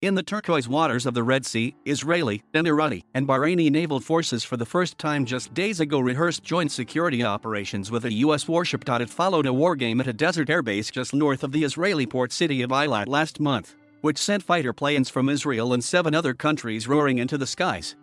In the turquoise waters of the Red Sea, Israeli, Emirati, and Bahraini naval forces for the first time just days ago rehearsed joint security operations with a U.S. warship.It followed a war game at a desert airbase just north of the Israeli port city of Eilat last month, which sent fighter planes from Israel and 7 other countries roaring into the skies.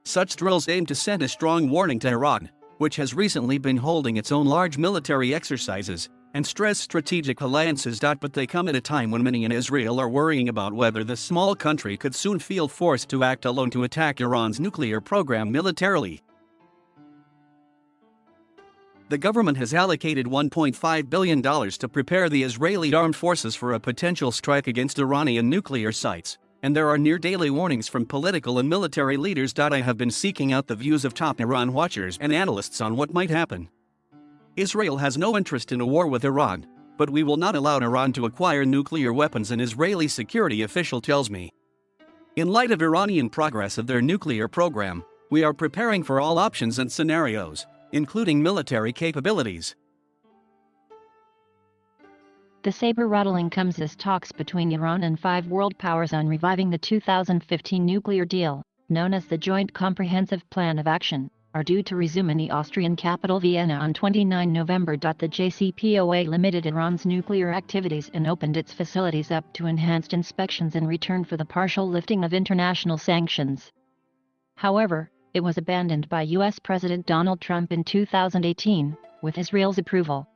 Such drills aim to send a strong warning to Iran, which has recently been holding its own large military exercises, and stress strategic alliances. But they come at a time when many in Israel are worrying about whether the small country could soon feel forced to act alone to attack Iran's nuclear program militarily. The government has allocated $1.5 billion to prepare the Israeli armed forces for a potential strike against Iranian nuclear sites, and there are near-daily warnings from political and military leaders. I have been seeking out the views of top Iran watchers and analysts on what might happen. Israel has no interest in a war with Iran, but we will not allow Iran to acquire nuclear weapons, an Israeli security official tells me. In light of Iranian progress of their nuclear program, we are preparing for all options and scenarios, including military capabilities. The saber-rattling comes as talks between Iran and 5 world powers on reviving the 2015 nuclear deal, known as the Joint Comprehensive Plan of Action, are due to resume in the Austrian capital Vienna on 29 November. The JCPOA limited Iran's nuclear activities and opened its facilities up to enhanced inspections in return for the partial lifting of international sanctions. However, it was abandoned by U.S. President Donald Trump in 2018, with Israel's approval.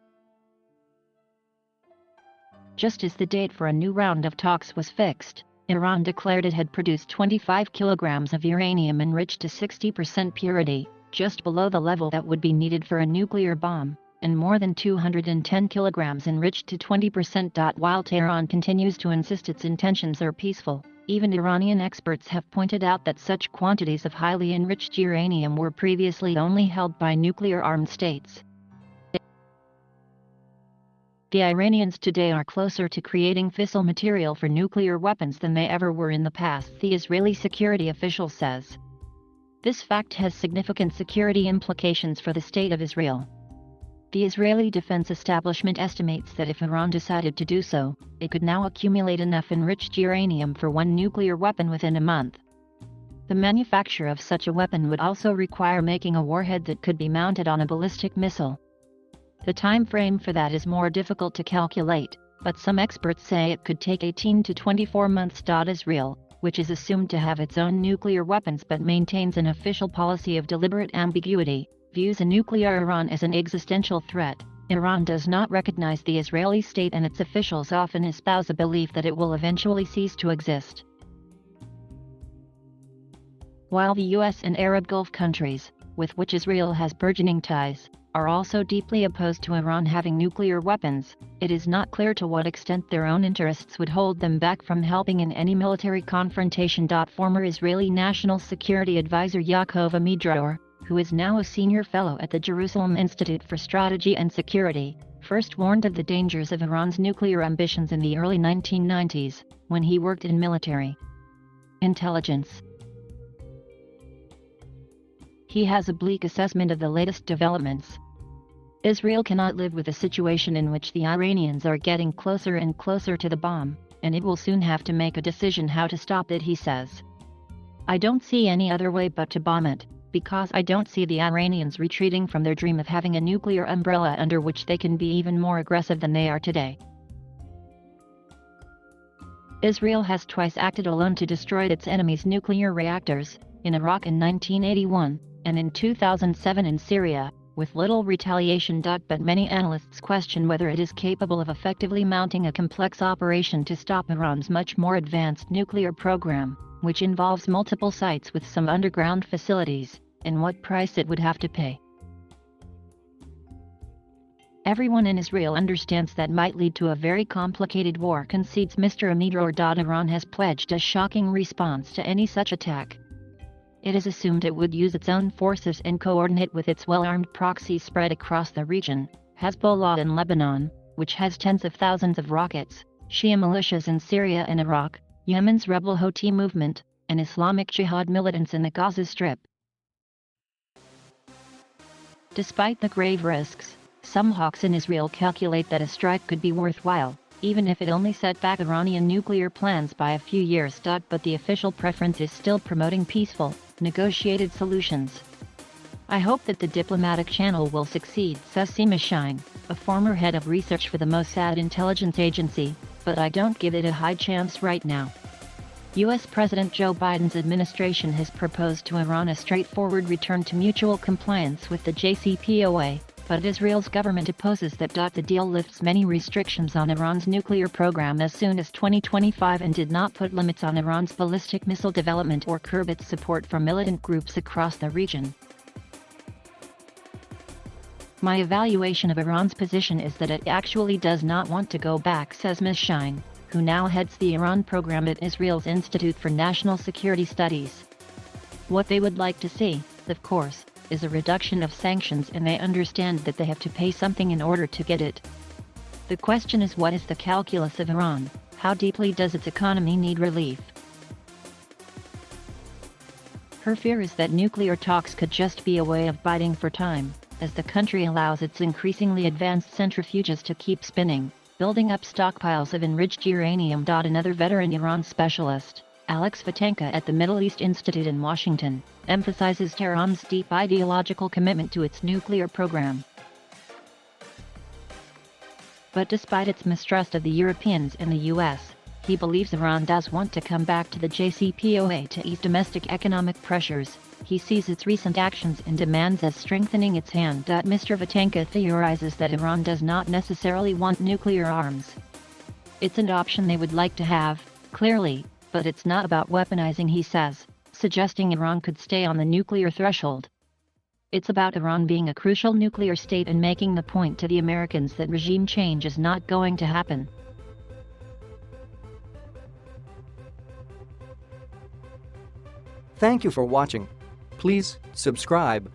Just as the date for a new round of talks was fixed, Iran declared it had produced 25 kilograms of uranium enriched to 60% purity, just below the level that would be needed for a nuclear bomb, and more than 210 kilograms enriched to 20%. While Tehran continues to insist its intentions are peaceful, even Iranian experts have pointed out that such quantities of highly enriched uranium were previously only held by nuclear-armed states. The Iranians today are closer to creating fissile material for nuclear weapons than they ever were in the past, the Israeli security official says. This fact has significant security implications for the state of Israel. The Israeli defense establishment estimates that if Iran decided to do so, it could now accumulate enough enriched uranium for 1 nuclear weapon within a month. The manufacture of such a weapon would also require making a warhead that could be mounted on a ballistic missile. The time frame for that is more difficult to calculate, but some experts say it could take 18 to 24 months. Israel, which is assumed to have its own nuclear weapons but maintains an official policy of deliberate ambiguity, views a nuclear Iran as an existential threat. Iran does not recognize the Israeli state, and its officials often espouse a belief that it will eventually cease to exist. While the U.S. and Arab Gulf countries, with which Israel has burgeoning ties, are also deeply opposed to Iran having nuclear weapons, it is not clear to what extent their own interests would hold them back from helping in any military confrontation. Former Israeli National Security Advisor Yaakov Amidror, who is now a senior fellow at the Jerusalem Institute for Strategy and Security, first warned of the dangers of Iran's nuclear ambitions in the early 1990s, when he worked in military intelligence. He has a bleak assessment of the latest developments. Israel cannot live with a situation in which the Iranians are getting closer and closer to the bomb, and it will soon have to make a decision how to stop it, he says. I don't see any other way but to bomb it, because I don't see the Iranians retreating from their dream of having a nuclear umbrella under which they can be even more aggressive than they are today. Israel has twice acted alone to destroy its enemy's nuclear reactors, in Iraq in 1981, and in 2007 in Syria, with little retaliation. But many analysts question whether it is capable of effectively mounting a complex operation to stop Iran's much more advanced nuclear program, which involves multiple sites with some underground facilities, and what price it would have to pay. Everyone in Israel understands that might lead to a very complicated war, concedes Mr. Amidror. Iran has pledged a shocking response to any such attack. It is assumed it would use its own forces and coordinate with its well-armed proxies spread across the region, Hezbollah in Lebanon, which has tens of thousands of rockets, Shia militias in Syria and Iraq, Yemen's rebel Houthi movement, and Islamic Jihad militants in the Gaza Strip. Despite the grave risks, some hawks in Israel calculate that a strike could be worthwhile, even if it only set back Iranian nuclear plans by a few years. But the official preference is still promoting peaceful, negotiated solutions. I hope that the diplomatic channel will succeed, says Seema Shine, a former head of research for the Mossad intelligence agency, but I don't give it a high chance right now. U.S. President Joe Biden's administration has proposed to Iran a straightforward return to mutual compliance with the JCPOA, but Israel's government opposes that. The deal lifts many restrictions on Iran's nuclear program as soon as 2025 and did not put limits on Iran's ballistic missile development or curb its support for militant groups across the region. My evaluation of Iran's position is that it actually does not want to go back, says Ms. Shine, who now heads the Iran program at Israel's Institute for National Security Studies. What they would like to see, of course, is a reduction of sanctions, and they understand that they have to pay something in order to get it. The question is, what is the calculus of Iran? How deeply does its economy need relief? Her fear is that nuclear talks could just be a way of biding for time, as the country allows its increasingly advanced centrifuges to keep spinning, building up stockpiles of enriched uranium. Another veteran Iran specialist, Alex Vatanka at the Middle East Institute in Washington, emphasizes Tehran's deep ideological commitment to its nuclear program. But despite its mistrust of the Europeans and the US, he believes Iran does want to come back to the JCPOA to ease domestic economic pressures. He sees its recent actions and demands as strengthening its hand. Mr. Vatanka theorizes that Iran does not necessarily want nuclear arms. It's an option they would like to have, clearly, but it's not about weaponizing, he says, suggesting Iran could stay on the nuclear threshold. It's about Iran being a crucial nuclear state and making the point to the Americans that regime change is not going to happen. Thank you for watching. Please subscribe.